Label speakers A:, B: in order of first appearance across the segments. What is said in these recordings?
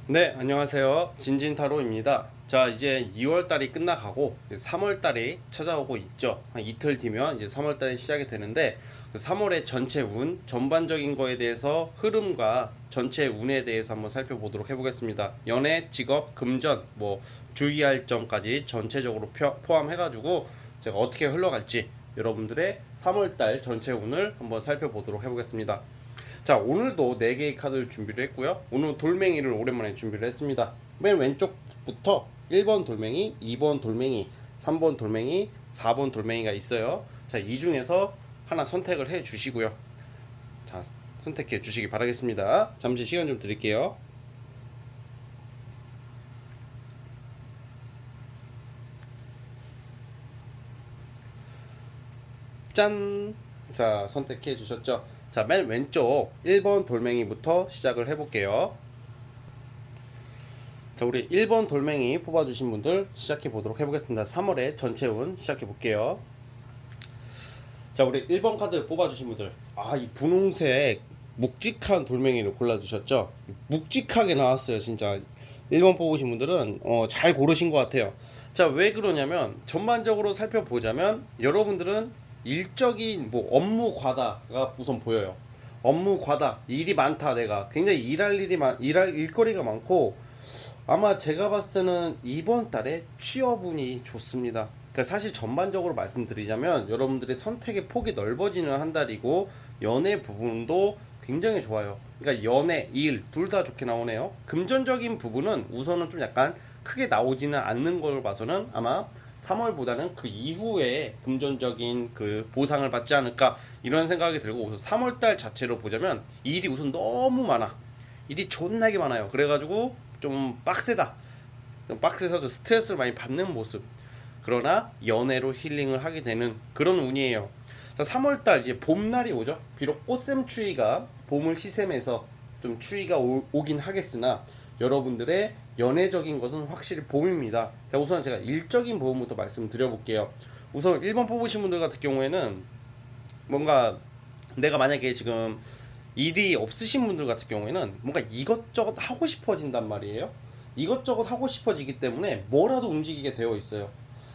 A: 네, 안녕하세요. 진진타로입니다. 자, 이제 2월 달이 끝나가고 3월 달이 찾아오고 있죠. 한 이틀 뒤면 이제 3월 달이 시작이 되는데 그 3월의 전체 운, 전반적인 거에 대해서 흐름과 전체 운에 대해서 한번 살펴보도록 해보겠습니다. 연애, 직업, 금전, 뭐 주의할 점까지 전체적으로 포함해가지고 제가 어떻게 흘러갈지 여러분들의 3월 달 전체 운을 한번 살펴보도록 해보겠습니다. 자, 오늘도 4개의 카드를 준비를 했고요. 오늘 돌멩이를 오랜만에 준비를 했습니다. 맨 왼쪽부터 1번 돌멩이, 2번 돌멩이, 3번 돌멩이, 4번 돌멩이가 있어요. 자, 이 중에서 하나 선택을 해 주시고요. 자, 선택해 주시기 바라겠습니다. 잠시 시간 좀 드릴게요. 짠! 자, 선택해 주셨죠? 자, 맨 왼쪽 1번 돌멩이부터 시작을 해볼게요. 자, 우리 1번 돌멩이 뽑아주신 분들 시작해 보도록 해보겠습니다. 3월의 전체 운 시작해 볼게요. 자, 우리 1번 카드 뽑아주신 분들, 이 분홍색 묵직한 돌멩이를 골라주셨죠? 묵직하게 나왔어요. 진짜 1번 뽑으신 분들은 잘 고르신 것 같아요. 자, 왜 그러냐면 전반적으로 살펴보자면 여러분들은 일적인 뭐 업무 과다가 우선 보여요. 업무 과다, 일이 많다. 내가 굉장히 일할 일거리가 많고, 아마 제가 봤을 때는 이번 달에 취업운이 좋습니다. 그러니까 사실 전반적으로 말씀드리자면 여러분들의 선택의 폭이 넓어지는 한 달이고, 연애 부분도 굉장히 좋아요. 그러니까 연애, 일 둘 다 좋게 나오네요. 금전적인 부분은 우선은 좀 약간 크게 나오지는 않는 걸 봐서는 아마 3월보다는 그 이후에 금전적인 그 보상을 받지 않을까, 이런 생각이 들고, 우선 3월 달 자체로 보자면 일이 우선 너무 많아. 일이 존나게 많아요. 그래가지고 좀 빡세다. 좀 빡세서 좀 스트레스를 많이 받는 모습. 그러나 연애로 힐링을 하게 되는 그런 운이에요. 자, 3월달 이제 봄날이 오죠. 비록 꽃샘추위가 봄을 시샘해서 좀 추위가 오긴 하겠으나 여러분들의 연애적인 것은 확실히 봄입니다. 자, 우선 제가 일적인 부분부터 말씀드려볼게요. 우선 1번 뽑으신 분들 같은 경우에는 뭔가 내가 만약에 지금 일이 없으신 분들 같은 경우에는 뭔가 이것저것 하고 싶어진단 말이에요. 이것저것 하고 싶어지기 때문에 뭐라도 움직이게 되어 있어요.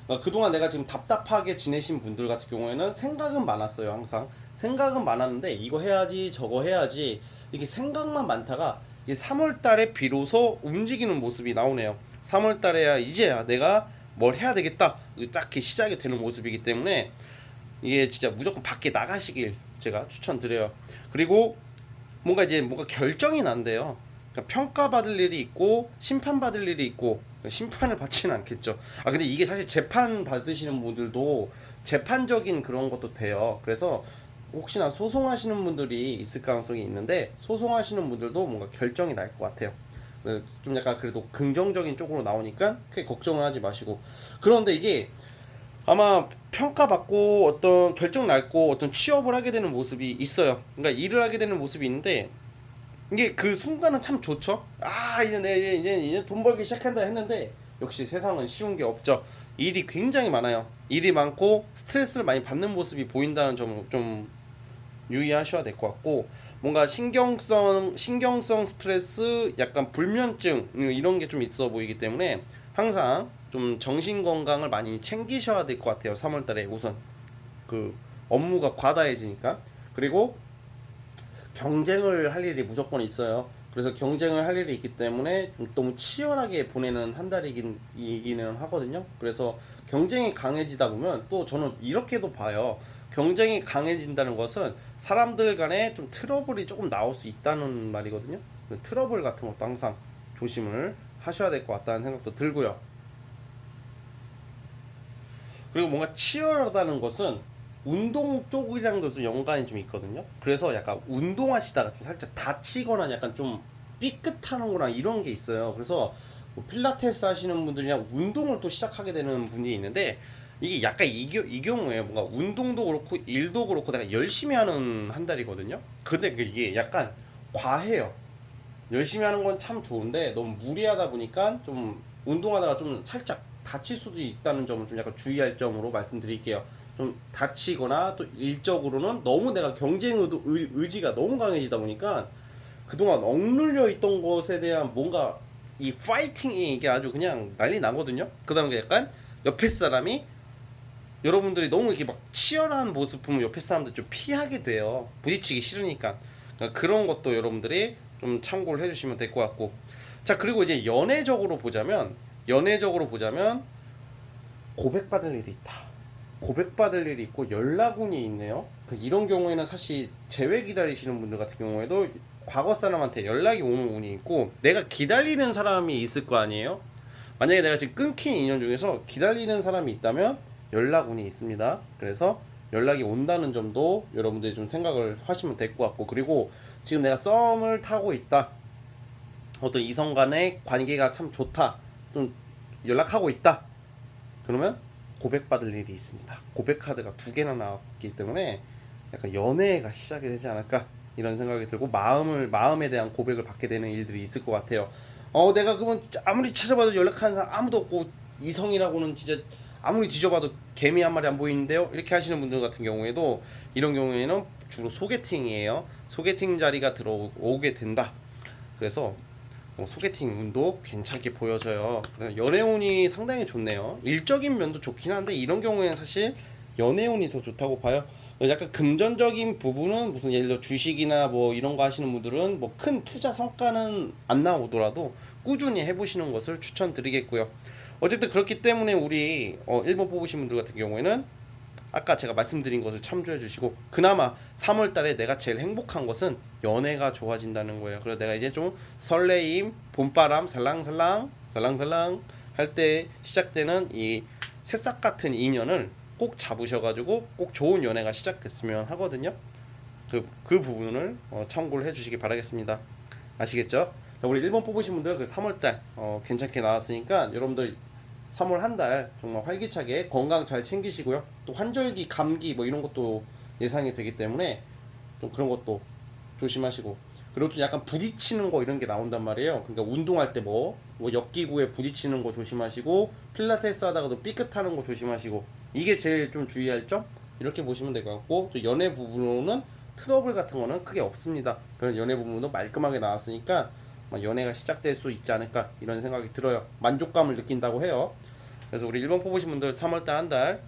A: 그러니까 그동안 내가 지금 답답하게 지내신 분들 같은 경우에는 생각은 많았어요. 항상 생각은 많았는데 이거 해야지 저거 해야지, 이렇게 생각만 많다가 이제 3월 달에 비로소 움직이는 모습이 나오네요. 3월 달에야 이제야 내가 뭘 해야 되겠다, 딱히 시작이 되는 모습이기 때문에 이게 진짜 무조건 밖에 나가시길 제가 추천드려요. 그리고 뭔가 결정이 난대요. 그러니까 평가받을 일이 있고 심판받을 일이 있고, 심판을 받지는 않겠죠. 근데 이게 사실 재판 받으시는 분들도 재판적인 그런 것도 돼요. 그래서 혹시나 소송하시는 분들이 있을 가능성이 있는데, 소송하시는 분들도 뭔가 결정이 날 것 같아요. 좀 약간 그래도 긍정적인 쪽으로 나오니까 크게 걱정을 하지 마시고. 그런데 이게 아마 평가받고 어떤 결정 날고 어떤 취업을 하게 되는 모습이 있어요. 그러니까 일을 하게 되는 모습이 있는데, 이게 그 순간은 참 좋죠. 이제 이제 돈 벌기 시작한다 했는데 역시 세상은 쉬운 게 없죠. 일이 굉장히 많아요. 일이 많고 스트레스를 많이 받는 모습이 보인다는 점을 좀 유의하셔야 될 것 같고, 뭔가 신경성 스트레스, 약간 불면증, 이런 게 좀 있어 보이기 때문에 항상 좀 정신 건강을 많이 챙기셔야 될 것 같아요. 3월달에 우선 그 업무가 과다해지니까. 그리고 경쟁을 할 일이 무조건 있어요. 그래서 경쟁을 할 일이 있기 때문에 좀 너무 치열하게 보내는 한 달이기는 하거든요. 그래서 경쟁이 강해지다 보면, 또 저는 이렇게도 봐요. 경쟁이 강해진다는 것은 사람들 간에 좀 트러블이 조금 나올 수 있다는 말이거든요. 트러블 같은 것도 항상 조심을 하셔야 될 것 같다는 생각도 들고요. 그리고 뭔가 치열하다는 것은 운동 쪽이랑도 좀 연관이 좀 있거든요. 그래서 약간 운동하시다가 좀 살짝 다치거나 약간 좀 삐끗하는 거랑 이런 게 있어요. 그래서 뭐 필라테스 하시는 분들이랑 운동을 또 시작하게 되는 분이 있는데, 이게 약간 이 경우에 뭔가 운동도 그렇고 일도 그렇고 내가 열심히 하는 한 달이거든요. 근데 이게 약간 과해요. 열심히 하는 건 참 좋은데 너무 무리하다 보니까 좀 운동하다가 좀 살짝 다칠 수도 있다는 점을 좀 약간 주의할 점으로 말씀드릴게요. 좀 다치거나 또 일적으로는 너무 내가 의지가 너무 강해지다 보니까 그동안 억눌려 있던 것에 대한 뭔가 이 파이팅이 이게 아주 그냥 난리 나거든요. 그다음에 약간 옆에 사람이 여러분들이 너무 이렇게 막 치열한 모습 보면 옆에 사람들 좀 피하게 돼요. 부딪히기 싫으니까. 그러니까 그런 것도 여러분들이 좀 참고를 해주시면 될 것 같고. 자, 그리고 이제 연애적으로 보자면 고백받을 일이 있다. 고백받을 일이 있고 연락운이 있네요. 이런 경우에는 사실 재회 기다리시는 분들 같은 경우에도 과거 사람한테 연락이 오는 운이 있고, 내가 기다리는 사람이 있을 거 아니에요. 만약에 내가 지금 끊긴 인연 중에서 기다리는 사람이 있다면 연락운이 있습니다. 그래서 연락이 온다는 점도 여러분들이 좀 생각을 하시면 될 것 같고, 그리고 지금 내가 썸을 타고 있다, 어떤 이성 간의 관계가 참 좋다, 좀 연락하고 있다, 그러면 고백받을 일이 있습니다. 고백 카드가 2개나 나왔기 때문에 약간 연애가 시작이 되지 않을까 이런 생각이 들고, 마음에 대한 고백을 받게 되는 일들이 있을 것 같아요. 내가 그러면 아무리 찾아봐도 연락하는 사람 아무도 없고, 이성이라고는 진짜 아무리 뒤져봐도 개미 한 마리 안 보이는데요, 이렇게 하시는 분들 같은 경우에도, 이런 경우에는 주로 소개팅이에요. 소개팅 자리가 들어오게 된다. 그래서 소개팅 운도 괜찮게 보여져요. 연애운이 상당히 좋네요. 일적인 면도 좋긴 한데 이런 경우에는 사실 연애운이 더 좋다고 봐요. 약간 금전적인 부분은 무슨 예를 들어 주식이나 뭐 이런 거 하시는 분들은 뭐 큰 투자 성과는 안 나오더라도 꾸준히 해보시는 것을 추천드리겠고요. 어쨌든 그렇기 때문에 우리 1번 뽑으신 분들 같은 경우에는 아까 제가 말씀드린 것을 참조해 주시고, 그나마 3월 달에 내가 제일 행복한 것은 연애가 좋아진다는 거예요. 그래서 내가 이제 좀 설레임, 봄바람 살랑살랑 할 때 시작되는 이 새싹 같은 인연을 꼭 잡으셔가지고 꼭 좋은 연애가 시작됐으면 하거든요. 그 부분을 참고를 해주시기 바라겠습니다. 아시겠죠? 자, 우리 1번 뽑으신 분들 3월달 괜찮게 나왔으니까 여러분들 3월 한 달 정말 활기차게 건강 잘 챙기시고요. 또 환절기, 감기 뭐 이런 것도 예상이 되기 때문에 좀 그런 것도 조심하시고, 그리고 또 약간 부딪히는 거 이런 게 나온단 말이에요. 그러니까 운동할 때 뭐 역기구에 부딪히는 거 조심하시고, 필라테스 하다가도 삐끗하는 거 조심하시고, 이게 제일 좀 주의할 점 이렇게 보시면 될 것 같고, 또 연애 부분으로는 트러블 같은 거는 크게 없습니다. 그런 연애 부분도 말끔하게 나왔으니까 연애가 시작될 수 있지 않을까 이런 생각이 들어요. 만족감을 느낀다고 해요. 그래서 우리 1번 뽑으신 분들 3월달 한 달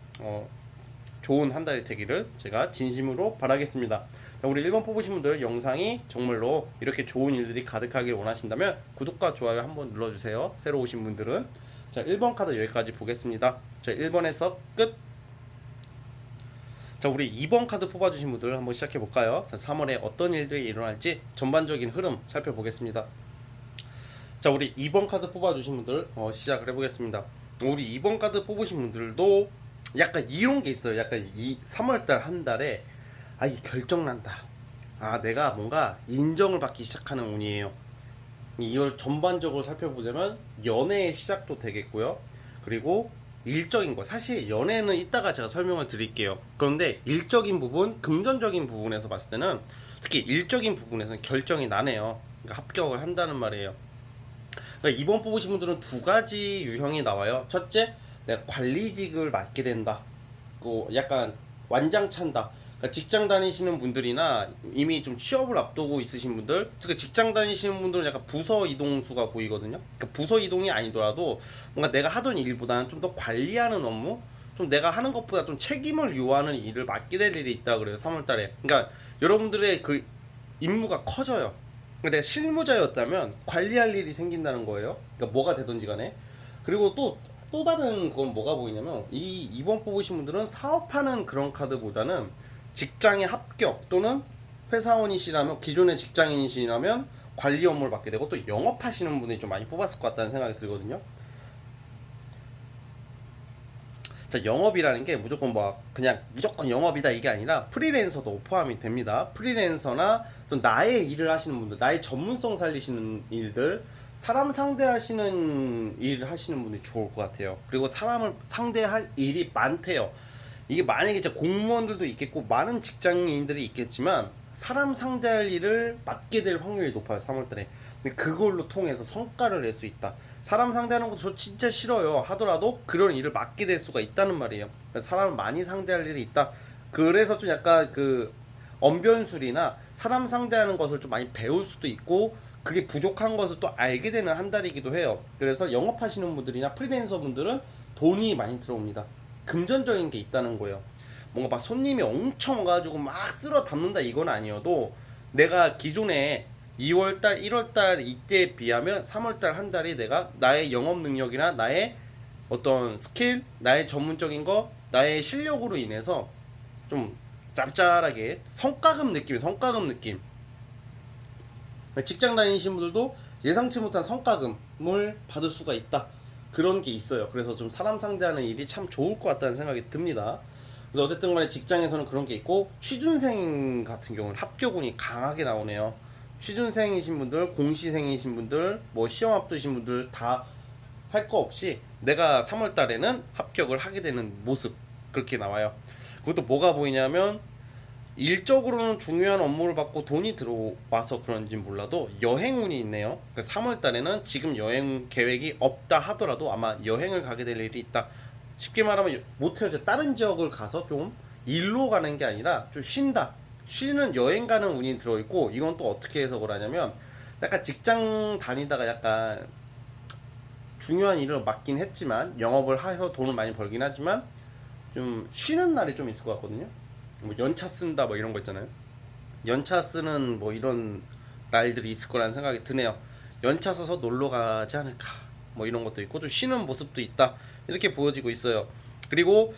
A: 좋은 한 달이 되기를 제가 진심으로 바라겠습니다. 자, 우리 1번 뽑으신 분들 영상이 정말로 이렇게 좋은 일들이 가득하길 원하신다면 구독과 좋아요 한번 눌러주세요. 새로 오신 분들은. 자, 1번 카드 여기까지 보겠습니다. 자, 1번에서 끝. 자, 우리 2번 카드 뽑아주신 분들 한번 시작해 볼까요? 3월에 어떤 일들이 일어날지 전반적인 흐름 살펴보겠습니다. 자, 우리 2번 카드 뽑아주신 분들 시작을 해보겠습니다. 우리 2번 카드 뽑으신 분들도 약간 이런 게 있어요. 약간 이 3월달 한 달에 이 결정난다, 내가 뭔가 인정을 받기 시작하는 운이에요. 이걸 전반적으로 살펴보자면 연애의 시작도 되겠고요. 그리고 일적인 거, 사실 연애는 이따가 제가 설명을 드릴게요. 그런데 일적인 부분, 금전적인 부분에서 봤을 때는 특히 일적인 부분에서는 결정이 나네요. 그러니까 합격을 한다는 말이에요. 그러니까 이번 뽑으신 분들은 2가지 유형이 나와요. 첫째, 내가 관리직을 맡게 된다. 약간 완장찬다. 그러니까 직장 다니시는 분들이나 이미 좀 취업을 앞두고 있으신 분들, 특히 직장 다니시는 분들은 약간 부서 이동수가 보이거든요. 그러니까 부서 이동이 아니더라도 뭔가 내가 하던 일보다는 좀 더 관리하는 업무, 좀 내가 하는 것보다 좀 책임을 요하는 일을 맡게 될 일이 있다 그래요, 3월달에. 그러니까 여러분들의 그 임무가 커져요. 내가 실무자였다면 관리할 일이 생긴다는 거예요. 그러니까 뭐가 되든지 간에. 그리고 또 다른 건 뭐가 보이냐면, 이번 뽑으신 분들은 사업하는 그런 카드보다는 직장에 합격 또는 회사원이시라면, 기존의 직장인이시라면 관리 업무를 맡게 되고, 또 영업하시는 분이 좀 많이 뽑았을 것 같다는 생각이 들거든요. 자, 영업이라는 게 무조건 그냥 무조건 영업이다 이게 아니라 프리랜서도 포함이 됩니다. 프리랜서나 또 나의 일을 하시는 분들, 나의 전문성 살리시는 일들, 사람 상대하시는 일을 하시는 분들이 좋을 것 같아요. 그리고 사람을 상대할 일이 많대요. 이게 만약에 진짜 공무원들도 있겠고 많은 직장인들이 있겠지만, 사람 상대할 일을 맡게 될 확률이 높아요, 3월달에. 근데 그걸로 통해서 성과를 낼 수 있다. 사람 상대하는 것도 저 진짜 싫어요 하더라도 그런 일을 맡게 될 수가 있다는 말이에요. 사람을 많이 상대할 일이 있다. 그래서 좀 약간 그 언변술이나 사람 상대하는 것을 좀 많이 배울 수도 있고, 그게 부족한 것을 또 알게 되는 한 달이기도 해요. 그래서 영업하시는 분들이나 프리랜서 분들은 돈이 많이 들어옵니다. 금전적인 게 있다는 거예요. 뭔가 막 손님이 엄청 가지고 막 쓸어 담는다 이건 아니어도 내가 기존에 2월달, 1월달 이때에 비하면 3월달 한 달이 내가 나의 영업 능력이나 나의 어떤 스킬, 나의 전문적인 거, 나의 실력으로 인해서 좀 짭짤하게 성과금 느낌. 직장 다니시는 분들도 예상치 못한 성과금을 받을 수가 있다. 그런 게 있어요. 그래서 좀 사람 상대하는 일이 참 좋을 것 같다는 생각이 듭니다. 근데 어쨌든 간에 직장에서는 그런 게 있고, 취준생 같은 경우는 합격운이 강하게 나오네요. 취준생이신 분들, 공시생이신 분들, 뭐 시험 앞두신 분들 다 할 거 없이 내가 3월 달에는 합격을 하게 되는 모습, 그렇게 나와요. 그것도 뭐가 보이냐면, 일적으로는 중요한 업무를 받고 돈이 들어와서 그런지 몰라도 여행운이 있네요. 3월 달에는 지금 여행 계획이 없다 하더라도 아마 여행을 가게 될 일이 있다. 쉽게 말하면 못해요. 다른 지역을 가서 좀 일로 가는 게 아니라 좀 쉰다. 쉬는 여행 가는 운이 들어있고, 이건 또 어떻게 해석을 하냐면, 약간 직장 다니다가 약간 중요한 일을 맡긴 했지만 영업을 해서 돈을 많이 벌긴 하지만 좀 쉬는 날이 좀 있을 것 같거든요. 뭐 연차 쓴다 뭐 이런 거 있잖아요. 연차 쓰는 뭐 이런 날들이 있을 거라는 생각이 드네요. 연차 써서 놀러 가지 않을까 뭐 이런 것도 있고, 좀 쉬는 모습도 있다 이렇게 보여지고 있어요. 그리고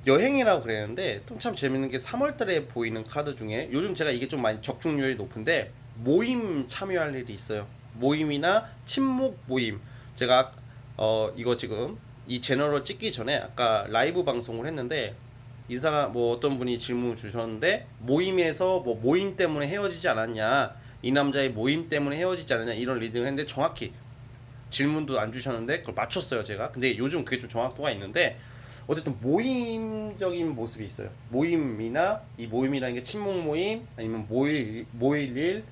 A: 여행이라고 그랬는데 좀 참 재밌는 게 3월달에 보이는 카드 중에 요즘 제가 이게 좀 많이 적중률이 높은데, 모임 참여할 일이 있어요. 모임이나 친목 모임. 제가 이거 지금 이 채널을 찍기 전에 아까 라이브 방송을 했는데, 이 사람 뭐 어떤 분이 질문을 주셨는데, 모임에서 뭐 모임 때문에 헤어지지 않았냐, 이 남자의 모임 때문에 헤어지지 않았냐 이런 리딩을 했는데, 정확히 질문도 안 주셨는데 그걸 맞췄어요 제가. 근데 요즘 그게 좀 정확도가 있는데, 어쨌든 모임적인 모습이 있어요. 모임이나 이 모임이라는 게 친목 모임 아니면 모일 일,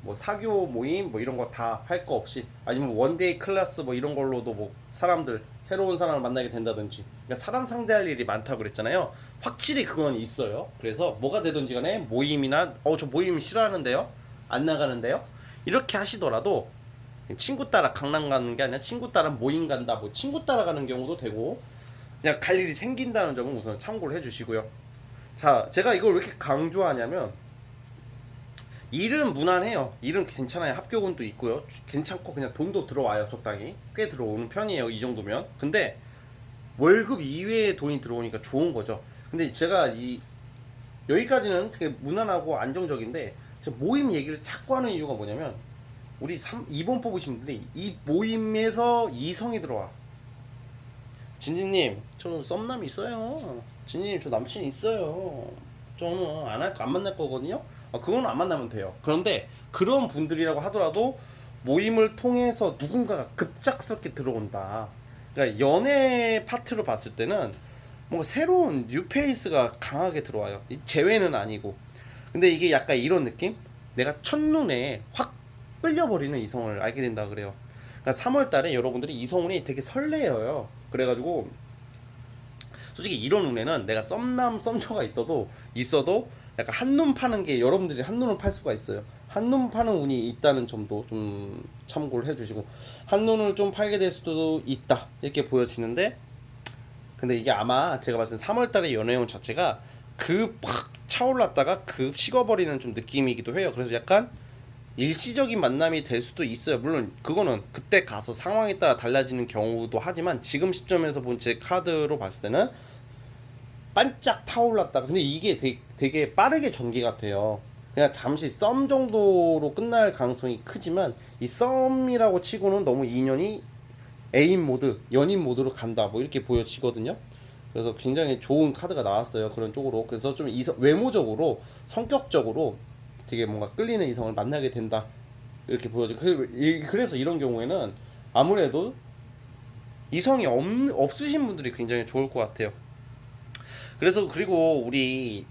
A: 뭐 사교 모임 뭐 이런 거 다 할 거 없이, 아니면 원데이 클래스 뭐 이런 걸로도 뭐 사람들 새로운 사람을 만나게 된다든지, 그러니까 사람 상대할 일이 많다고 그랬잖아요. 확실히 그건 있어요. 그래서 뭐가 되든지 간에 모임이나 저 모임 싫어하는데요, 안 나가는데요, 이렇게 하시더라도 친구 따라 강남 가는 게 아니라 친구 따라 모임 간다, 뭐 친구 따라 가는 경우도 되고, 그냥 갈 일이 생긴다는 점은 우선 참고를 해주시고요. 자, 제가 이걸 왜 이렇게 강조하냐면, 일은 무난해요. 일은 괜찮아요. 합격운도 있고요. 괜찮고 그냥 돈도 들어와요. 적당히 꽤 들어오는 편이에요. 이 정도면. 근데 월급 이외에 돈이 들어오니까 좋은 거죠. 근데 제가 여기까지는 되게 무난하고 안정적인데, 제가 모임 얘기를 자꾸 하는 이유가 뭐냐면, 우리 2번 뽑으신 분들이 이 모임에서 이성이 들어와. 진진님, 저 썸남 있어요. 진진님, 저 남친 있어요. 저는 안 만날 거거든요. 그건 안 만나면 돼요. 그런데 그런 분들이라고 하더라도 모임을 통해서 누군가가 급작스럽게 들어온다. 그러니까 연애 파트로 봤을 때는 뭔가 새로운 뉴페이스가 강하게 들어와요. 재회는 아니고. 근데 이게 약간 이런 느낌? 내가 첫눈에 확 끌려버리는 이성을 알게 된다 그래요. 그러니까 3월 달에 여러분들이 이성운이 되게 설레어요. 그래가지고 솔직히 이런 운에는 내가 썸남 썸녀가 있어도 약간 한눈 파는 게, 여러분들이 한눈을 팔 수가 있어요. 한눈 파는 운이 있다는 점도 좀 참고를 해주시고, 한눈을 좀 팔게 될 수도 있다 이렇게 보여지는데, 근데 이게 아마 제가 봤을 때 3월달의 연애운 자체가 확 차올랐다가 식어버리는 좀 느낌이기도 해요. 그래서 약간 일시적인 만남이 될 수도 있어요. 물론 그거는 그때 가서 상황에 따라 달라지는 경우도 하지만, 지금 시점에서 본 제 카드로 봤을 때는 반짝 타올랐다가, 근데 이게 되게 빠르게 전개가 돼요. 그냥 잠시 썸 정도로 끝날 가능성이 크지만, 이 썸이라고 치고는 너무 인연이 애인 모드, 연인 모드로 간다 뭐 이렇게 보여지거든요. 그래서 굉장히 좋은 카드가 나왔어요. 그런 쪽으로. 그래서 좀 외모적으로, 성격적으로 되게 뭔가 끌리는 이성을 만나게 된다 이렇게 보여져. 그래서 이런 경우에는 아무래도 이성이 없으신 분들이 굉장히 좋을 것 같아요. 그래서 그리고 우리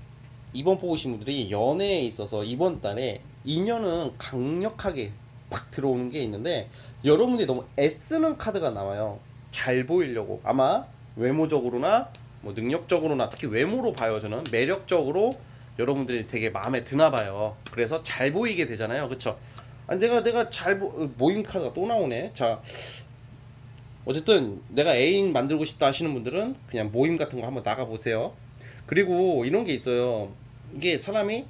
A: 이번 뽑으신 분들이 연애에 있어서 이번 달에 인연은 강력하게 팍 들어오는 게 있는데, 여러분들이 너무 애쓰는 카드가 나와요. 잘 보이려고. 아마 외모적으로나 뭐 능력적으로나, 특히 외모로 봐요. 저는 매력적으로 여러분들이 되게 마음에 드나 봐요. 그래서 잘 보이게 되잖아요. 그쵸? 아니 내가 잘 모임 카드가 또 나오네. 자, 어쨌든 내가 애인 만들고 싶다 하시는 분들은 그냥 모임 같은 거 한번 나가 보세요. 그리고 이런 게 있어요. 이게 사람이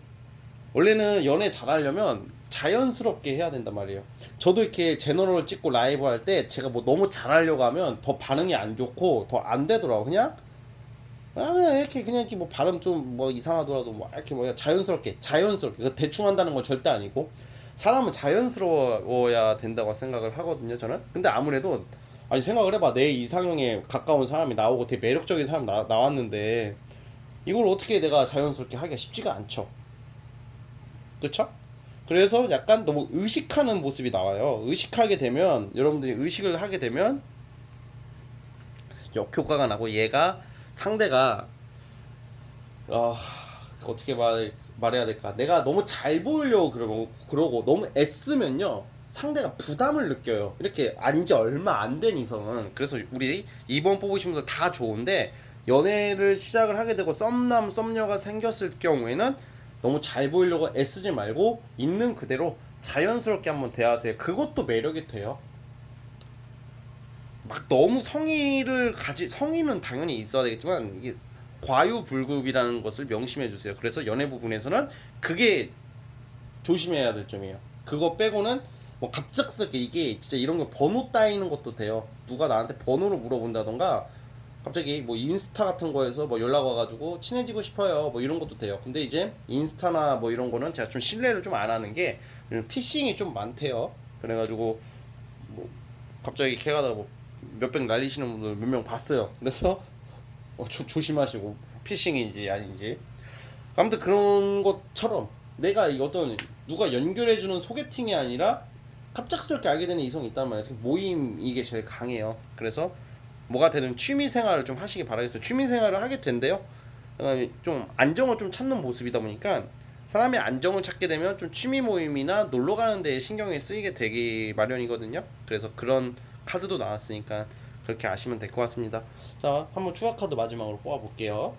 A: 원래는 연애 잘하려면 자연스럽게 해야 된단 말이에요. 저도 이렇게 제너럴 찍고 라이브 할 때 제가 뭐 너무 잘하려고 하면 더 반응이 안 좋고 더 안 되더라고. 그냥 이렇게 그냥 이렇게 뭐 발음 좀 뭐 이상하더라도 뭐 이렇게 뭐 자연스럽게 그 대충 한다는 건 절대 아니고 사람은 자연스러워야 된다고 생각을 하거든요, 저는. 근데 아무래도 아니 생각을 해봐. 내 이상형에 가까운 사람이 나오고 되게 매력적인 사람 나왔는데 이걸 어떻게 내가 자연스럽게 하기가 쉽지가 않죠. 그쵸? 그래서 약간 너무 의식하는 모습이 나와요. 의식하게 되면 여러분들이 의식을 하게 되면 역효과가 나고 얘가 상대가 어, 어떻게 말해야 될까? 내가 너무 잘 보이려고 그러고 너무 애쓰면요 상대가 부담을 느껴요. 이렇게 안지 얼마 안 된 이성은. 그래서 우리 이번 뽑으신 분들 다 좋은데 연애를 시작을 하게 되고 썸남 썸녀가 생겼을 경우에는 너무 잘 보이려고 애쓰지 말고 있는 그대로 자연스럽게 한번 대하세요. 그것도 매력이 돼요. 막 너무 성의는 당연히 있어야 되겠지만 이게 과유불급이라는 것을 명심해 주세요. 그래서 연애 부분에서는 그게 조심해야 될 점이에요. 그거 빼고는 뭐 갑작스럽게 이게 진짜 이런 거 번호 따이는 것도 돼요. 누가 나한테 번호를 물어본다던가 갑자기 뭐 인스타 같은 거에서 뭐 연락 와가지고 친해지고 싶어요 뭐 이런 것도 돼요. 근데 이제 인스타나 뭐 이런 거는 제가 좀 신뢰를 좀 안 하는 게 피싱이 좀 많대요. 그래가지고 뭐 갑자기 걔가 뭐 몇백 날리시는 분들 몇 명 봤어요. 그래서 조심하시고 피싱인지 아닌지 아무튼 그런 것처럼 내가 이 어떤 누가 연결해주는 소개팅이 아니라 갑작스럽게 알게 되는 이성이 있단 말이에요. 특히 모임 이게 제일 강해요. 그래서 뭐가 되든 취미 생활을 좀 하시기 바라겠어요. 취미 생활을 하게 된대요. 좀 안정을 좀 찾는 모습이다 보니까 사람이 안정을 찾게 되면 좀 취미 모임이나 놀러 가는 데 신경이 쓰이게 되기 마련이거든요. 그래서 그런 카드도 나왔으니까 그렇게 아시면 될 것 같습니다. 자, 한번 추가 카드 마지막으로 뽑아 볼게요.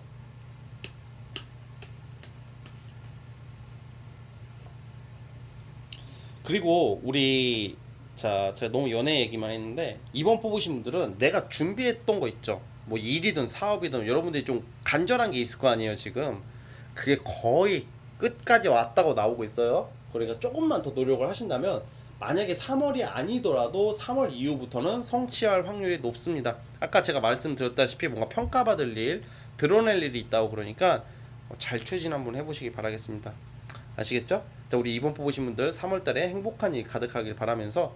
A: 그리고 우리 자, 제가 너무 연애 얘기만 했는데 이번 뽑으신 분들은 내가 준비했던 거 있죠. 뭐 일이든 사업이든 여러분들이 좀 간절한 게 있을 거 아니에요, 지금. 그게 거의 끝까지 왔다고 나오고 있어요. 그러니까 조금만 더 노력을 하신다면 만약에 3월이 아니더라도 3월 이후부터는 성취할 확률이 높습니다. 아까 제가 말씀드렸다시피 뭔가 평가받을 일, 드러낼 일이 있다고 그러니까 잘 추진 한번 해보시기 바라겠습니다. 아시겠죠? 자, 우리 이번 뽑으신 분들 3월달에 행복한 일 가득하길 바라면서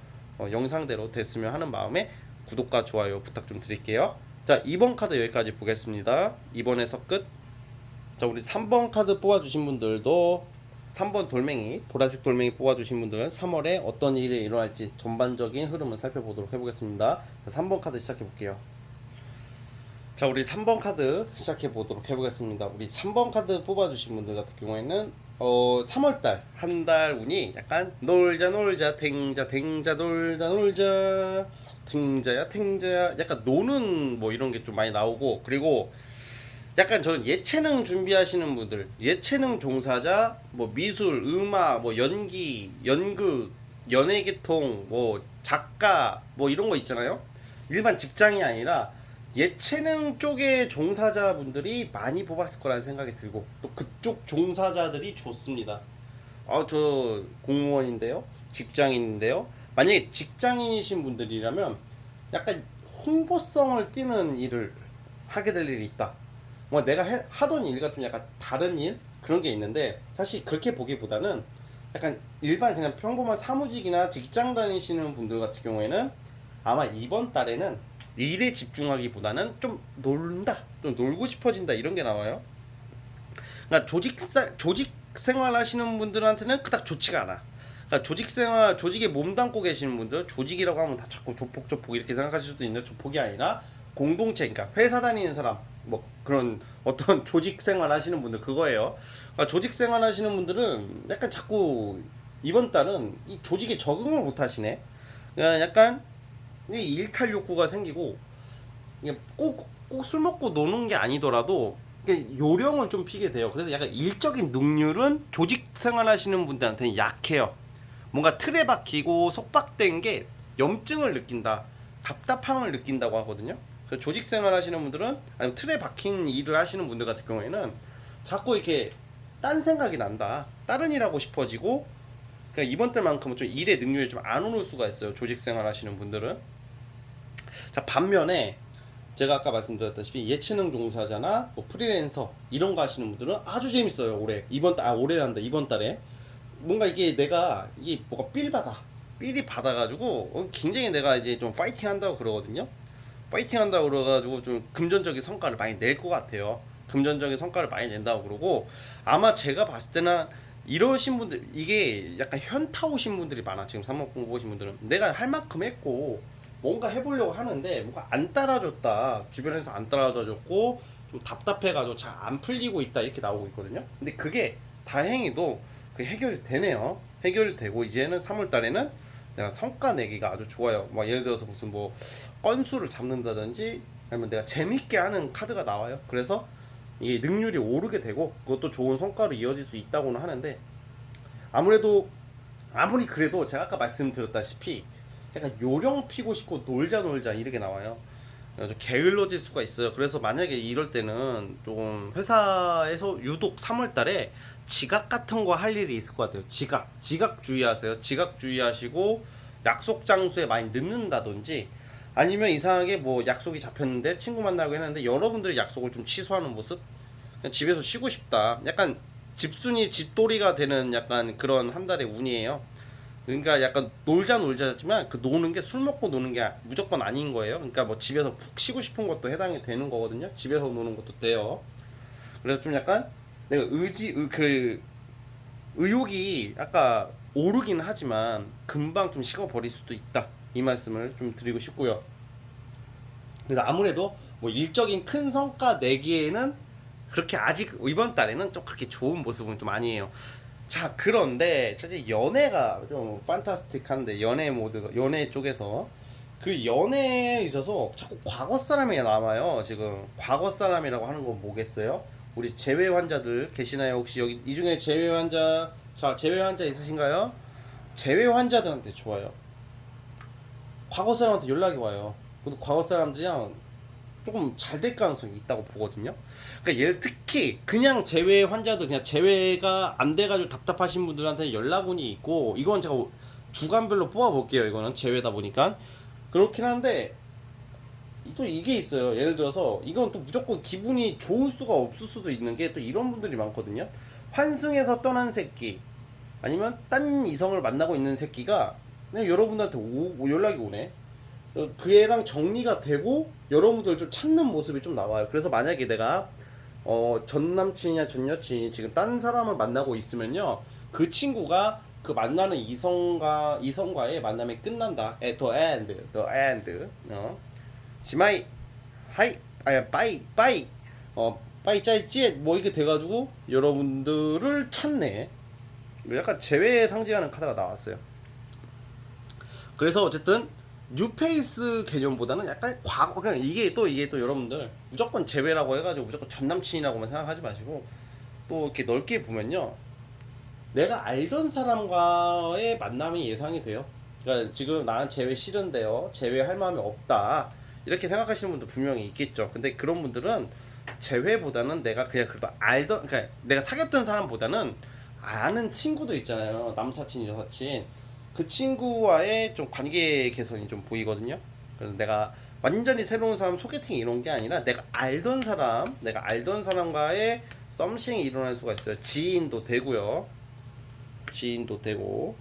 A: 영상대로 됐으면 하는 마음에 구독과 좋아요 부탁 좀 드릴게요. 자, 2번 카드 여기까지 보겠습니다. 2번에서 끝. 자, 우리 3번 카드 뽑아주신 분들도 3번 돌멩이, 보라색 돌멩이 뽑아주신 분들은 3월에 어떤 일이 일어날지 전반적인 흐름을 살펴보도록 해보겠습니다. 자, 3번 카드 시작해볼게요. 자, 우리 3번 카드 시작해보도록 해보겠습니다. 우리 3번 카드 뽑아주신 분들 같은 경우에는 3월달 한 달 운이 약간 놀자 탱자 놀자 탱자야 약간 노는 뭐 이런 게 좀 많이 나오고, 그리고 약간 저는 예체능 준비하시는 분들, 예체능 종사자, 뭐 미술, 음악, 뭐 연기, 연극, 연예계통, 뭐 작가, 뭐 이런 거 있잖아요. 일반 직장이 아니라 예체능 쪽의 종사자분들이 많이 뽑았을 거라는 생각이 들고 또 그쪽 종사자들이 좋습니다. 저 공무원인데요, 직장인인데요. 만약에 직장인이신 분들이라면 약간 홍보성을 띠는 일을 하게 될 일이 있다. 뭐 내가 하던 일과 좀 약간 다른 일 그런 게 있는데, 사실 그렇게 보기보다는 약간 일반 그냥 평범한 사무직이나 직장 다니시는 분들 같은 경우에는 아마 이번 달에는 일에 집중하기보다는 좀 논다, 좀 놀고 싶어진다 이런 게 나와요. 그러니까 조직 생활 하시는 분들한테는 그닥 좋지가 않아. 그러니까 조직에 몸담고 계시는 분들, 조직이라고 하면 다 자꾸 조폭 이렇게 생각하실 수도 있는데, 조폭이 아니라 공동체, 그러니까 회사 다니는 사람, 뭐 그런 어떤 조직 생활 하시는 분들 그거예요. 그러니까 조직 생활 하시는 분들은 약간 자꾸 이번 달은 이 조직에 적응을 못 하시네. 그러니까 약간 이 일탈 욕구가 생기고, 이게 꼭 술 먹고 노는 게 아니더라도 이게 요령을 좀 피게 돼요. 그래서 약간 일적인 능률은 조직 생활 하시는 분들한테는 약해요. 뭔가 틀에 박히고 속박된 게 염증을 느낀다, 답답함을 느낀다고 하거든요. 그 조직 생활 하시는 분들은, 아니면 틀에 박힌 일을 하시는 분들 같은 경우에는 자꾸 이렇게 딴 생각이 난다, 다른 일 하고 싶어지고, 그러니까 이번 달만큼은 좀 일의 능률이 좀 안 오를 수가 있어요, 조직 생활 하시는 분들은. 자, 반면에 제가 아까 말씀드렸다시피 예체능 종사자나 뭐 프리랜서 이런 거 하시는 분들은 아주 재밌어요. 올해 올해란다, 이번 달에 뭔가 이게 뭐가 삘이 받아가지고 굉장히 내가 이제 좀 파이팅 한다고 그러거든요. 파이팅 한다고 그래가지고 좀 금전적인 성과를 많이 낼 것 같아요. 금전적인 성과를 많이 낸다고 그러고, 아마 제가 봤을 때는 이러신 분들, 이게 약간 현타 오신 분들이 많아. 지금 사목공부 오신 분들은 내가 할 만큼 했고 뭔가 해보려고 하는데 뭔가 안 따라줬다, 주변에서 안 따라줘줬고 좀 답답해가지고 잘 안 풀리고 있다, 이렇게 나오고 있거든요. 근데 그게 다행히도 그 해결이 되네요. 해결이 되고 이제는 3월 달에는 내가 성과 내기가 아주 좋아요. 막 예를 들어서 무슨 뭐 건수를 잡는다든지, 아니면 내가 재밌게 하는 카드가 나와요. 그래서 이게 능률이 오르게 되고 그것도 좋은 성과로 이어질 수 있다고는 하는데, 아무래도 아무리 그래도 제가 아까 말씀드렸다시피 약간 요령 피고 싶고 놀자 이렇게 나와요. 좀 게을러질 수가 있어요. 그래서 만약에 이럴 때는 좀 회사에서 유독 3월 달에 지각 같은 거 할 일이 있을 것 같아요. 지각 주의하세요. 지각 주의하시고 약속 장소에 많이 늦는다든지, 아니면 이상하게 뭐 약속이 잡혔는데 친구 만나고 했는데 여러분들이 약속을 좀 취소하는 모습, 그냥 집에서 쉬고 싶다, 약간 집돌이가 되는 약간 그런 한 달의 운이에요. 그러니까 약간 놀자지만 그 노는 게 술 먹고 노는 게 무조건 아닌 거예요. 그러니까 뭐 집에서 푹 쉬고 싶은 것도 해당이 되는 거거든요. 집에서 노는 것도 돼요. 그래서 좀 약간 내가 그 의욕이 아까 오르긴 하지만 금방 좀 식어버릴 수도 있다, 이 말씀을 좀 드리고 싶고요. 그래서 아무래도 뭐 일적인 큰 성과 내기에는 그렇게 아직 이번 달에는 좀 그렇게 좋은 모습은 좀 아니에요. 자, 그런데 사실 연애가 좀 판타스틱한데, 연애 쪽에서 그 연애에 있어서 자꾸 과거 사람이 남아요. 지금 과거 사람이라고 하는 건 뭐겠어요? 우리 재회 환자들 계시나요? 혹시 여기 이 중에 재회 환자 있으신가요? 재회 환자들한테 좋아요. 과거 사람한테 연락이 와요. 그래도 과거 사람들이랑 조금 잘 될 가능성이 있다고 보거든요. 그러니까 특히 그냥 재회 환자들, 그냥 재회가 안 돼가지고 답답하신 분들한테 연락운이 있고, 이건 제가 주간별로 뽑아볼게요. 이거는 재회다 보니까 그렇긴 한데, 또 이게 있어요. 예를 들어서 이건 또 무조건 기분이 좋을 수가 없을 수도 있는 게, 또 이런 분들이 많거든요. 환승에서 떠난 새끼, 아니면 딴 이성을 만나고 있는 새끼가 그냥 여러분한테 연락이 오네. 그 애랑 정리가 되고 여러분들 좀 찾는 모습이 좀 나와요. 그래서 만약에 내가 전 남친이냐 전 여친이 지금 딴 사람을 만나고 있으면요, 그 친구가 그 만나는 이성과의 만남이 끝난다. the end. 시마이 하이 아야 빠이 빠이 짜이찌 뭐 이게 돼가지고 여러분들을 찾네. 약간 재회 상징하는 카드가 나왔어요. 그래서 어쨌든 뉴페이스 개념보다는 약간 과거, 그냥 이게 또 여러분들 무조건 재회라고 해가지고 무조건 전 남친이라고만 생각하지 마시고, 또 이렇게 넓게 보면요, 내가 알던 사람과의 만남이 예상이 돼요. 그러니까 지금 나는 재회 싫은데요, 재회할 마음이 없다, 이렇게 생각하시는 분도 분명히 있겠죠. 근데 그런 분들은 재회보다는 내가 그냥 그래도 그러니까 내가 사귀었던 사람보다는 아는 친구도 있잖아요. 남사친, 여사친. 그 친구와의 좀 관계 개선이 좀 보이거든요. 그래서 내가 완전히 새로운 사람 소개팅 이런 게 아니라 내가 알던 사람과의 썸씽이 일어날 수가 있어요. 지인도 되고요. 지인도 되고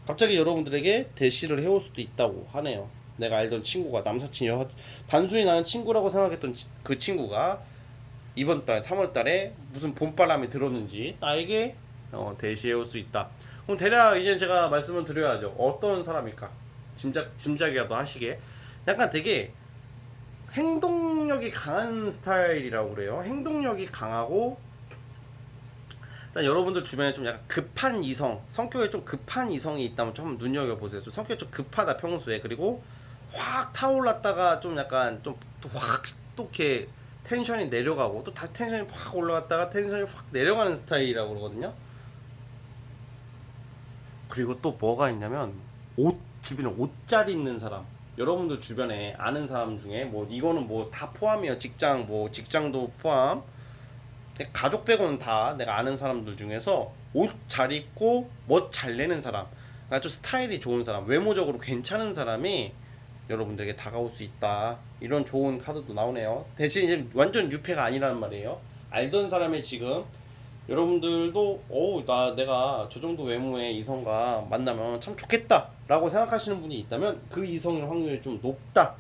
A: 갑자기 여러분들에게 대시를 해올 수도 있다고 하네요. 내가 알던 친구가 남사친, 여사, 단순히 나는 친구라고 생각했던 그 친구가 이번 달 3월 달에 무슨 봄바람이 들었는지 나에게 대시해 올 수 있다. 그럼 대략 이제 제가 말씀을 드려야죠. 어떤 사람일까? 짐작이라도 하시게. 약간 되게 행동력이 강한 스타일이라고 그래요. 행동력이 강하고, 일단 여러분들 주변에 좀 약간 급한 이성, 성격이 좀 급한 이성이 있다면 좀 한번 눈여겨보세요. 좀 성격이 좀 급하다, 평소에. 그리고 확 타올랐다가 좀 약간 좀 또 이렇게 텐션이 내려가고, 또 다시 텐션이 확 올라갔다가 텐션이 확 내려가는 스타일이라고 그러거든요. 그리고 또 뭐가 있냐면 옷 주변에 옷 잘 입는 사람. 여러분들 주변에 아는 사람 중에 뭐 이거는 뭐 다 포함이에요. 직장 뭐 직장도 포함. 가족 빼고는 다 내가 아는 사람들 중에서 옷 잘 입고 멋 잘 내는 사람, 아주 스타일이 좋은 사람, 외모적으로 괜찮은 사람이 여러분들에게 다가올 수 있다. 이런 좋은 카드도 나오네요. 대신 이제 완전 유패가 아니라는 말이에요. 알던 사람이 지금 여러분들도 내가 저 정도 외모의 이성과 만나면 참 좋겠다 라고 생각하시는 분이 있다면 그 이성일 확률이 좀 높다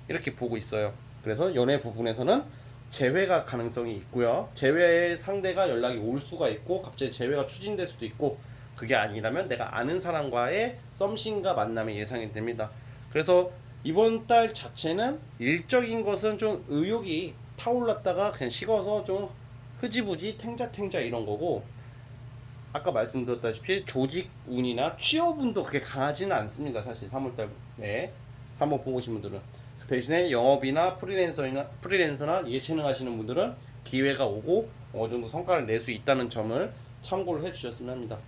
A: 이렇게 보고 있어요. 그래서 연애 부분에서는 재회가 가능성이 있고요. 재회 상대가 연락이 올 수가 있고 갑자기 재회가 추진될 수도 있고, 그게 아니라면 내가 아는 사람과의 썸씽과 만남이 예상이 됩니다. 그래서 이번 달 자체는 일적인 것은 좀 의욕이 타올랐다가 그냥 식어서 좀 흐지부지 탱자탱자 이런 거고, 아까 말씀드렸다시피 조직 운이나 취업 운도 그렇게 강하지는 않습니다. 사실 3월달 3월 보고 오신 분들은 대신에 영업이나 프리랜서나 예체능 하시는 분들은 기회가 오고 어느 정도 성과를 낼 수 있다는 점을 참고를 해주셨으면 합니다.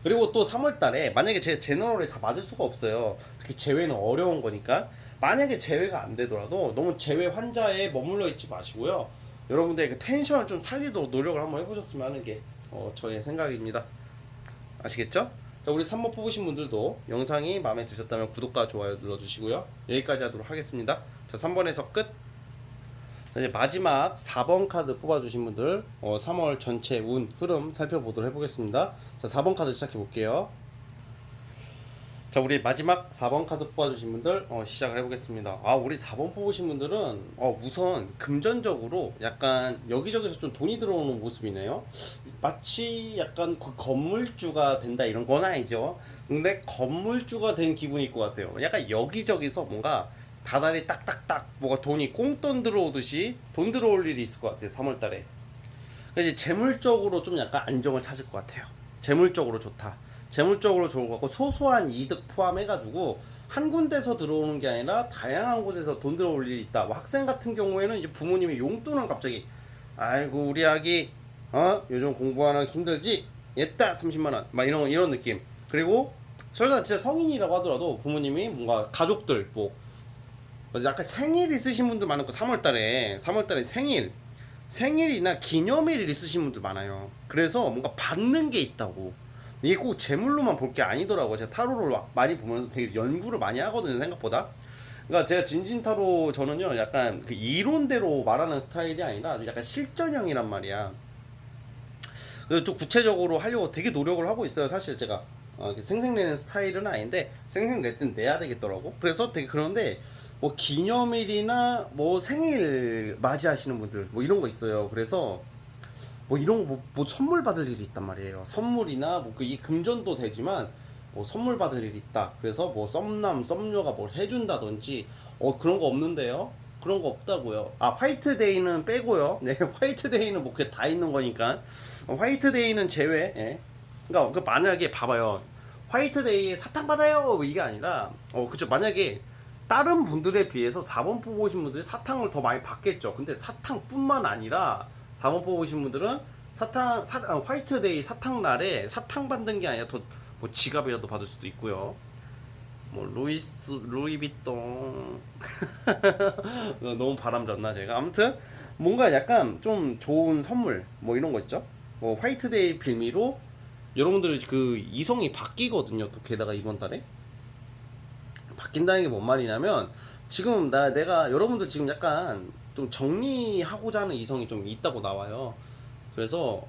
A: 그리고 또 3월달에 만약에 제 제너럴에 다 맞을 수가 없어요. 특히 재회는 어려운 거니까 만약에 재회가 안 되더라도 너무 재회 환자에 머물러 있지 마시고요. 여러분들의 그 텐션을 좀 살리도록 노력을 한번 해보셨으면 하는 게 저의 생각입니다. 아시겠죠? 자, 우리 3번 뽑으신 분들도 영상이 마음에 드셨다면 구독과 좋아요 눌러주시고요. 여기까지 하도록 하겠습니다. 자, 3번에서 끝. 자, 이제 마지막 4번 카드 뽑아주신 분들 3월 전체 운 흐름 살펴보도록 해보겠습니다. 자, 4번 카드 시작해 볼게요. 자, 우리 마지막 4번 카드 뽑아주신 분들 시작을 해보겠습니다. 우리 4번 뽑으신 분들은 우선 금전적으로 약간 여기저기서 좀 돈이 들어오는 모습이네요. 마치 약간 그 건물주가 된다 이런 건 아니죠. 근데 건물주가 된 기분일 것 같아요. 약간 여기저기서 뭔가 다달이 딱딱딱 뭐가 돈이 꽁돈 들어오듯이 돈 들어올 일이 있을 것 같아요. 3월달에. 이제 재물적으로 좀 약간 안정을 찾을 것 같아요. 재물적으로 좋다. 재물적으로 좋을 것 같고, 소소한 이득 포함해가지고 한 군데서 들어오는 게 아니라 다양한 곳에서 돈 들어올 일이 있다. 뭐 학생 같은 경우에는 이제 부모님이 용돈을 갑자기, 아이고 우리 아기 요즘 공부하느라 힘들지? 얘다 30만원 막 이런 느낌. 그리고 설사 진짜 성인이라고 하더라도 부모님이 뭔가 가족들 뭐 약간 생일 있으신 분들 많을 거, 3월달에 생일이나 기념일 있으신 분들 많아요. 그래서 뭔가 받는 게 있다고. 이게 꼭 재물로만 볼 게 아니더라고요. 제가 타로를 많이 보면서 되게 연구를 많이 하거든요, 생각보다. 그러니까 제가 진진타로 저는요, 약간 그 이론대로 말하는 스타일이 아니라 약간 실전형이란 말이야. 그래서 좀 구체적으로 하려고 되게 노력을 하고 있어요. 사실 제가 생색내는 스타일은 아닌데 생색낼 땐 내야 되겠더라고. 그래서 되게, 그런데 뭐 기념일이나 뭐 생일 맞이하시는 분들 뭐 이런 거 있어요. 그래서 뭐 이런 거 뭐 선물 받을 일이 있단 말이에요. 선물이나 뭐 이 금전도 되지만 뭐 선물 받을 일이 있다. 그래서 뭐 썸남 썸녀가 뭘 해준다든지 그런 거 없는데요. 그런 거 없다고요. 화이트데이는 빼고요. 네, 화이트데이는 뭐 그게 다 있는 거니까. 화이트데이는 제외. 예. 그러니까 만약에 봐봐요. 화이트데이에 사탕 받아요. 이게 아니라 그죠. 만약에 다른 분들에 비해서 4번 뽑으신 분들이 사탕을 더 많이 받겠죠. 근데 사탕뿐만 아니라 4번 뽑으신 분들은 화이트데이 사탕 날에 사탕 받는 게 아니라 더 뭐 지갑이라도 받을 수도 있고요. 뭐 루이비통 너무 바람졌나 제가. 아무튼 뭔가 약간 좀 좋은 선물 뭐 이런 거 있죠. 뭐 화이트데이 빌미로 여러분들 그 이성이 바뀌거든요. 또 게다가 이번 달에 바뀐다는 게 뭔 말이냐면, 지금 내가 여러분들 지금 약간 좀 정리하고자 하는 이성이 좀 있다고 나와요. 그래서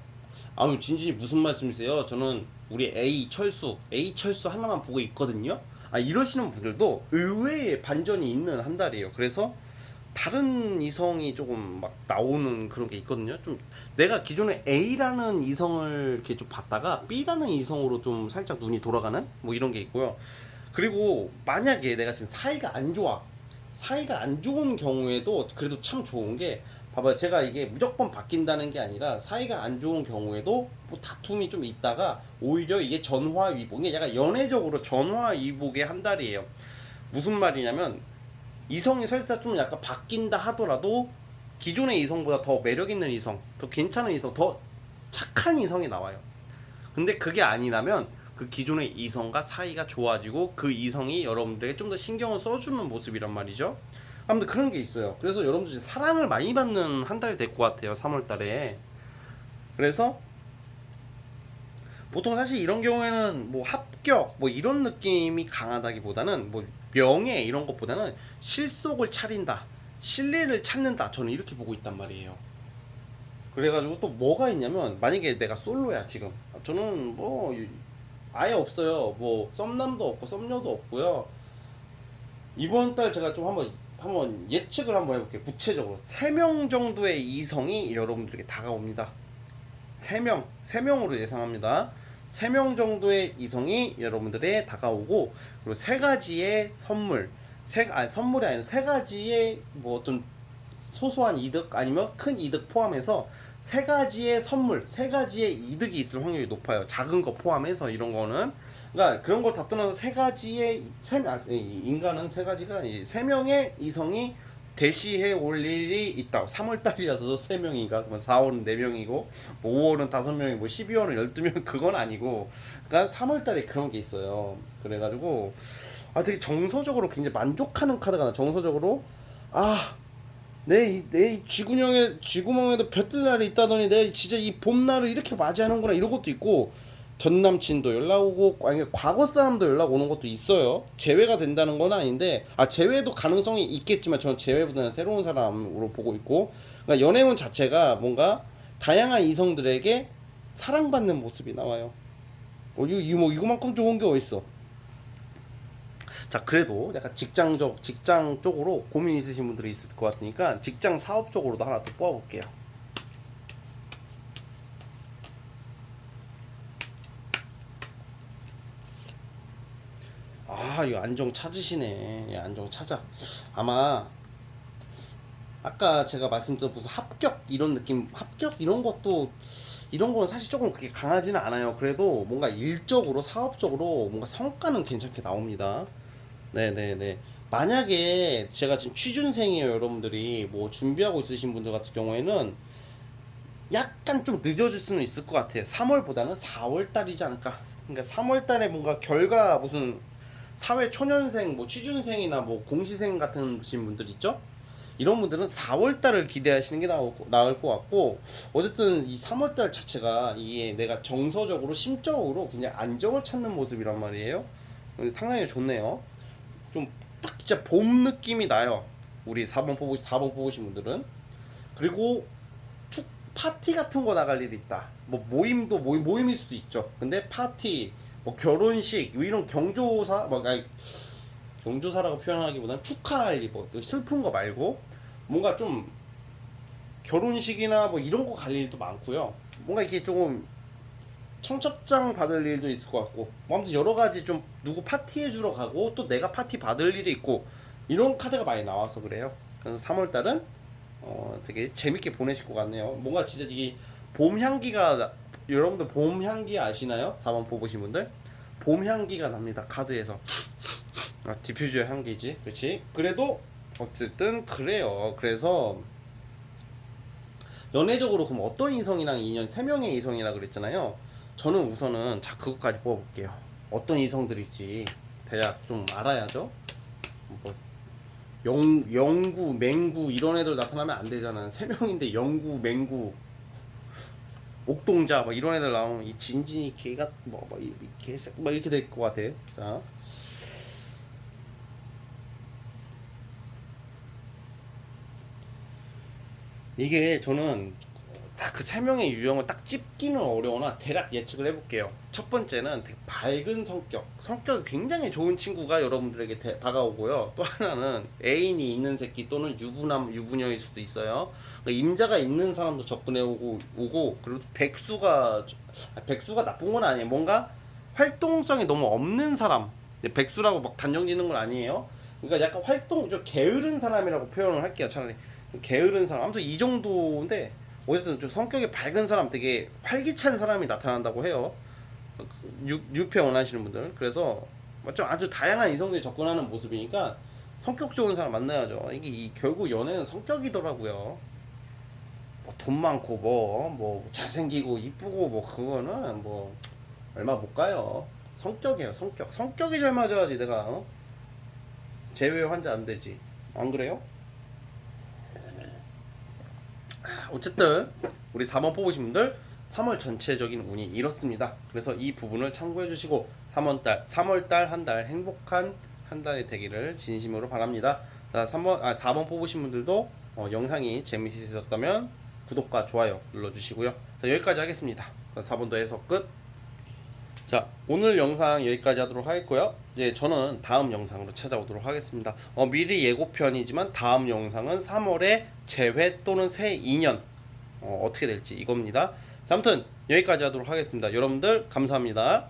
A: 진진이 무슨 말씀이세요? 저는 우리 A 철수 하나만 보고 있거든요. 이러시는 분들도 의외의 반전이 있는 한 달이에요. 그래서 다른 이성이 조금 막 나오는 그런 게 있거든요. 좀 내가 기존에 A라는 이성을 이렇게 좀 봤다가 B라는 이성으로 좀 살짝 눈이 돌아가는 뭐 이런 게 있고요. 그리고 만약에 내가 지금 사이가 안 좋은 경우에도 그래도 참 좋은 게, 봐봐요. 제가 이게 무조건 바뀐다는 게 아니라 사이가 안 좋은 경우에도 뭐 다툼이 좀 있다가 오히려 이게 전화위복, 이게 약간 연애적으로 전화위복의 한 달이에요. 무슨 말이냐면, 이성이 설사 좀 약간 바뀐다 하더라도 기존의 이성보다 더 매력 있는 이성, 더 괜찮은 이성, 더 착한 이성이 나와요. 근데 그게 아니라면 그 기존의 이성과 사이가 좋아지고 그 이성이 여러분들에게 좀 더 신경을 써주는 모습이란 말이죠. 아무튼 그런 게 있어요. 그래서 여러분들 사랑을 많이 받는 한 달이 될 것 같아요. 3월 달에. 그래서 보통 사실 이런 경우에는 뭐 합격 뭐 이런 느낌이 강하다기보다는 뭐 명예 이런 것보다는 실속을 차린다, 신뢰를 찾는다, 저는 이렇게 보고 있단 말이에요. 그래가지고 또 뭐가 있냐면, 만약에 내가 솔로야 지금, 저는 뭐 아예 없어요. 뭐 썸남도 없고 썸녀도 없고요. 이번 달 제가 좀 한번 예측을 한번 해볼게요. 구체적으로 3명 정도의 이성이 여러분들에게 다가옵니다. 3명으로 예상합니다. 3명 정도의 이성이 여러분들의 다가오고, 그리고 3가지의 선물이 아니라 3가지의 뭐 어떤 소소한 이득 아니면 큰 이득 포함해서 3가지의 선물, 3가지의 이득이 있을 확률이 높아요. 작은 거 포함해서 이런 거는. 그러니까 그런 걸 다 떠나서 인간은 3가지가 3명의 이성이 대시해 올 일이 있다. 3월 달이라서 3명인가? 그러면 4월은 4명이고, 뭐 5월은 5명이고, 뭐 12월은 12명, 그건 아니고. 그러니까 3월 달에 그런 게 있어요. 그래가지고, 되게 정서적으로 굉장히 만족하는 카드가 나. 정서적으로, 내 쥐구멍에도 볕들날이 있다더니 내 진짜 이 봄날을 이렇게 맞이하는구나, 이런 것도 있고, 전 남친도 연락 오고, 아니 과거 사람도 연락 오는 것도 있어요. 제외가 된다는 건 아닌데, 제외도 가능성이 있겠지만 저는 제외보다는 새로운 사람으로 보고 있고, 그러니까 연애운 자체가 뭔가 다양한 이성들에게 사랑받는 모습이 나와요. 이거만큼 좋은 게 어딨어. 자, 그래도 약간 직장 쪽으로 고민 있으신 분들이 있을 것 같으니까 직장 사업 쪽으로도 하나 또 뽑아볼게요. 이거 안정 찾으시네. 예, 안정 찾아. 아마 아까 제가 말씀드린 무슨 합격 이런 느낌, 합격 이런 것도, 이런 거는 사실 조금 그렇게 강하지는 않아요. 그래도 뭔가 일적으로 사업적으로 뭔가 성과는 괜찮게 나옵니다. 네네네. 만약에 제가 지금 취준생이에요, 여러분들이 뭐 준비하고 있으신 분들 같은 경우에는 약간 좀 늦어질 수는 있을 것 같아요. 3월보다는 4월 달이지 않을까. 그러니까 3월 달에 뭔가 결과, 무슨 사회 초년생, 뭐 취준생이나 뭐 공시생 같은 분들 있죠? 이런 분들은 4월 달을 기대하시는 게 나을 것 같고, 어쨌든 이 3월 달 자체가 이게 내가 정서적으로 심적으로 그냥 안정을 찾는 모습이란 말이에요. 상당히 좋네요. 좀 딱 진짜 봄 느낌이 나요. 우리 4번 뽑으신 분들은. 그리고 파티 같은 거 나갈 일이 있다. 뭐 모임일 수도 있죠. 근데 파티, 뭐 결혼식, 뭐 이런 경조사, 경조사라고 표현하기보다는 축하할 일, 뭐 슬픈 거 말고 뭔가 좀 결혼식이나 뭐 이런 거 갈 일도 많고요. 뭔가 이렇게 조금 청첩장 받을 일도 있을 것 같고, 뭐 아무튼 여러 가지, 좀 누구 파티해 주러 가고 또 내가 파티 받을 일이 있고, 이런 카드가 많이 나와서 그래요. 그래서 3월 달은 되게 재밌게 보내실 것 같네요. 뭔가 진짜 이 봄 향기가, 여러분들 봄 향기 아시나요? 4번 뽑으신 분들 봄 향기가 납니다. 카드에서. 디퓨저의 향기지, 그렇지? 그래도 어쨌든 그래요. 그래서 연애적으로 그럼 어떤 이성이랑 인연, 3명의 이성이라 그랬잖아요. 저는 우선은 그것까지 뽑아볼게요. 어떤 이성들일지 대략 좀 알아야죠. 뭐 영구, 맹구 이런 애들 나타나면 안 되잖아. 3명인데 영구, 맹구, 옥동자 뭐 이런 애들 나오면 이 진진이 개가 이 개색 이렇게 될 것 같아. 자, 이게 저는 딱 그 3명의 유형을 딱 찝기는 어려우나 대략 예측을 해볼게요. 첫 번째는 되게 밝은 성격이 굉장히 좋은 친구가 여러분들에게 다가오고요. 또 하나는 애인이 있는 새끼 또는 유부녀일 수도 있어요. 그러니까 임자가 있는 사람도 접근해 오고, 그리고 백수가 나쁜 건 아니에요. 뭔가 활동성이 너무 없는 사람. 백수라고 막 단정 짓는 건 아니에요. 그러니까 약간 좀 게으른 사람이라고 표현을 할게요. 차라리 게으른 사람. 아무튼 이 정도인데, 어쨌든 좀 성격이 밝은 사람, 되게 활기찬 사람이 나타난다고 해요. 유패 원하시는 분들. 그래서 좀 아주 다양한 이성들이 접근하는 모습이니까 성격 좋은 사람 만나야죠. 이게 결국 연애는 성격이더라고요. 돈 많고 잘생기고 이쁘고 그거는 얼마 못 가요. 성격이에요. 성격이 잘 맞아야지 내가 제외 환자 안 되지. 안 그래요? 어쨌든 우리 4번 뽑으신 분들 3월 전체적인 운이 이렇습니다. 그래서 이 부분을 참고해 주시고 3월달 한 달 행복한 한 달이 되기를 진심으로 바랍니다. 자, 4번 뽑으신 분들도 영상이 재미있으셨다면 구독과 좋아요 눌러주시고요. 자, 여기까지 하겠습니다. 자, 4번도 해석 끝. 자, 오늘 영상 여기까지 하도록 하겠고요. 이제 저는 다음 영상으로 찾아오도록 하겠습니다. 미리 예고편이지만 다음 영상은 3월에 재회 또는 새 2년 어떻게 될지 이겁니다. 자, 아무튼 여기까지 하도록 하겠습니다. 여러분들 감사합니다.